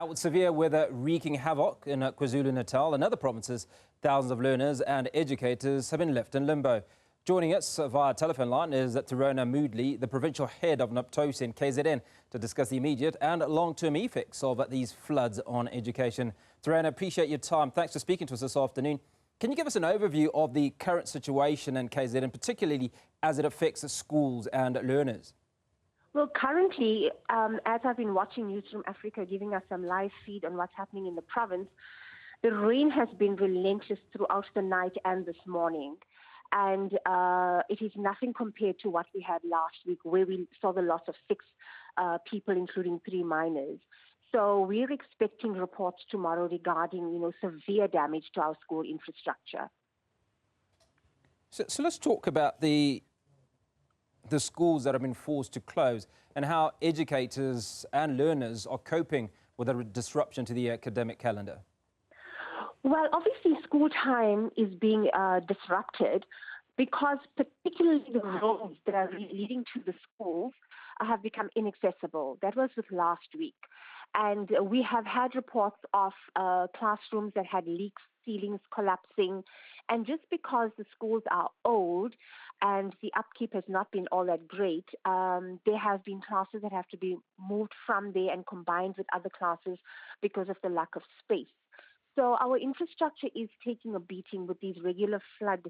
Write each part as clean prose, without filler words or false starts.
With severe weather wreaking havoc in KwaZulu-Natal and other provinces, thousands of learners and educators have been left in limbo. Joining us via telephone line is Thirona Moodley, the Provincial Head of NAPTOSA in KZN, to discuss the immediate and long-term effects of these floods on education. Thirona, appreciate your time. Thanks for speaking to us this afternoon. Can you give us an overview of the current situation in KZN, particularly as it affects schools and learners? Well, currently, as I've been watching Newzroom Afrika giving us some live feed on what's happening in the province, the rain has been relentless throughout the night and this morning. And it is nothing compared to what we had last week, where we saw the loss of 6 people, including 3 minors. So we're expecting reports tomorrow regarding, severe damage to our school infrastructure. So let's talk about the schools that have been forced to close and how educators and learners are coping with the disruption to the academic calendar. Well, obviously school time is being disrupted because particularly the roads that are leading to the schools have become inaccessible. That was with last week. And we have had reports of classrooms that had leaks, ceilings collapsing. And just because the schools are old and the upkeep has not been all that great, there have been classes that have to be moved from there and combined with other classes because of the lack of space. So our infrastructure is taking a beating with these regular flood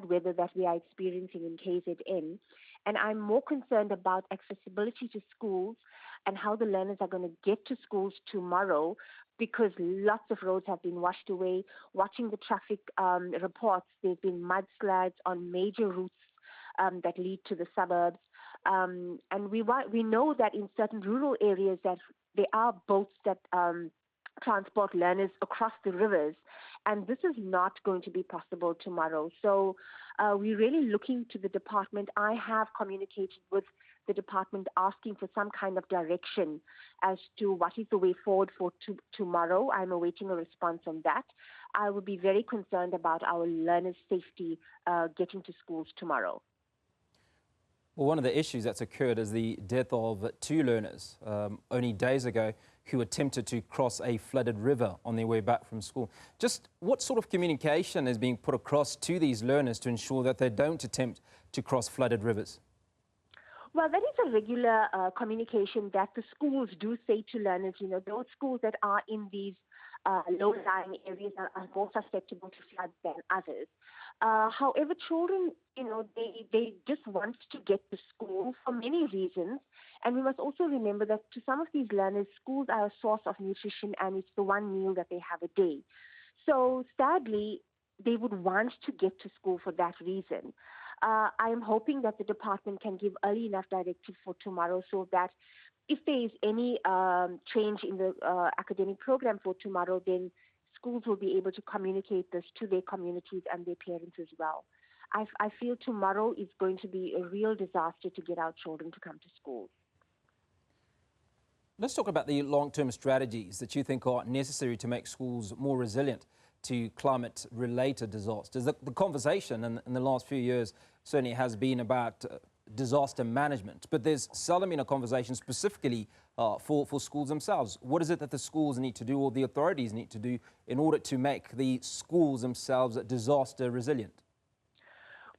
weather that we are experiencing in KZN. And I'm more concerned about accessibility to schools and how the learners are going to get to schools tomorrow, because lots of roads have been washed away. Watching the traffic reports, there's been mudslides on major routes that lead to the suburbs. And we know that in certain rural areas that there are boats that transport learners across the rivers, and this is not going to be possible tomorrow. So we're really looking to the department. I have communicated with the department asking for some kind of direction as to what is the way forward for tomorrow. I'm awaiting a response on that. I will be very concerned about our learners' safety getting to schools tomorrow. Well, one of the issues that's occurred is the death of 2 learners only days ago who attempted to cross a flooded river on their way back from school. Just what sort of communication is being put across to these learners to ensure that they don't attempt to cross flooded rivers? Well, that is a regular communication that the schools do say to learners. Those schools that are in these low-lying areas are more susceptible to floods than others. However, children, they just want to get to school for many reasons. And we must also remember that to some of these learners, schools are a source of nutrition, and it's the one meal that they have a day. So sadly, they would want to get to school for that reason. I am hoping that the department can give early enough directive for tomorrow so that if there is any change in the academic program for tomorrow, then schools will be able to communicate this to their communities and their parents as well. I feel tomorrow is going to be a real disaster to get our children to come to school. Let's talk about the long-term strategies that you think are necessary to make schools more resilient to climate-related disasters. The conversation in the last few years certainly has been about disaster management, but there's seldom been a conversation specifically for schools themselves. What is it that the schools need to do, or the authorities need to do, in order to make the schools themselves disaster resilient?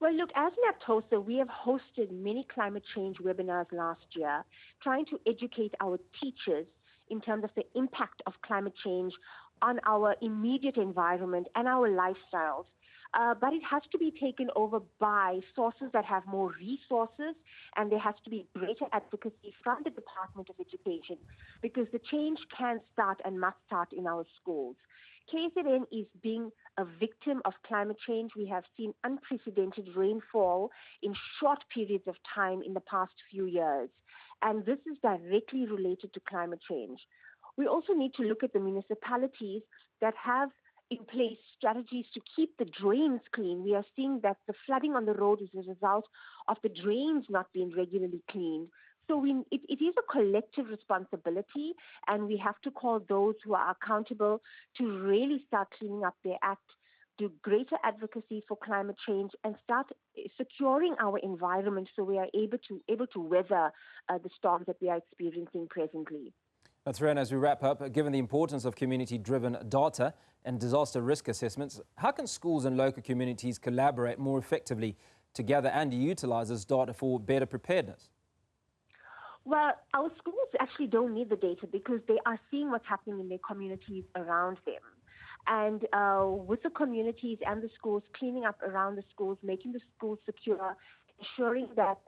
Well, look, as NAPTOSA, we have hosted many climate change webinars last year, trying to educate our teachers in terms of the impact of climate change on our immediate environment and our lifestyles. But it has to be taken over by sources that have more resources, and there has to be greater advocacy from the Department of Education, because the change can start and must start in our schools. KZN is being a victim of climate change. We have seen unprecedented rainfall in short periods of time in the past few years, and this is directly related to climate change. We also need to look at the municipalities that have in place strategies to keep the drains clean. We are seeing that the flooding on the road is a result of the drains not being regularly cleaned. So it is a collective responsibility, and we have to call those who are accountable to really start cleaning up their act, do greater advocacy for climate change, and start securing our environment so we are able to weather the storms that we are experiencing presently. Thirona, as we wrap up, given the importance of community-driven data and disaster risk assessments, how can schools and local communities collaborate more effectively to gather and utilise this data for better preparedness? Well, our schools actually don't need the data because they are seeing what's happening in their communities around them. And with the communities and the schools, cleaning up around the schools, making the schools secure, ensuring that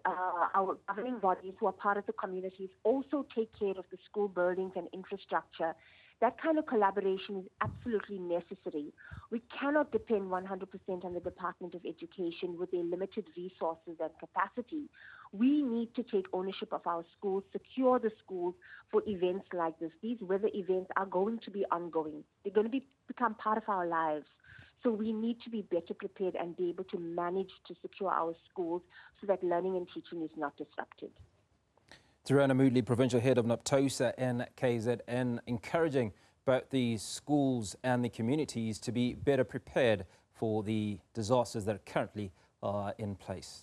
our governing bodies who are part of the communities also take care of the school buildings and infrastructure. That kind of collaboration is absolutely necessary. We cannot depend 100% on the Department of Education with their limited resources and capacity. We need to take ownership of our schools, secure the schools for events like this. These weather events are going to be ongoing. They're going to become part of our lives. So we need to be better prepared and be able to manage to secure our schools so that learning and teaching is not disrupted. Thirona Moodley, Provincial Head of NAPTOSA and KZN, encouraging both the schools and the communities to be better prepared for the disasters that currently are in place.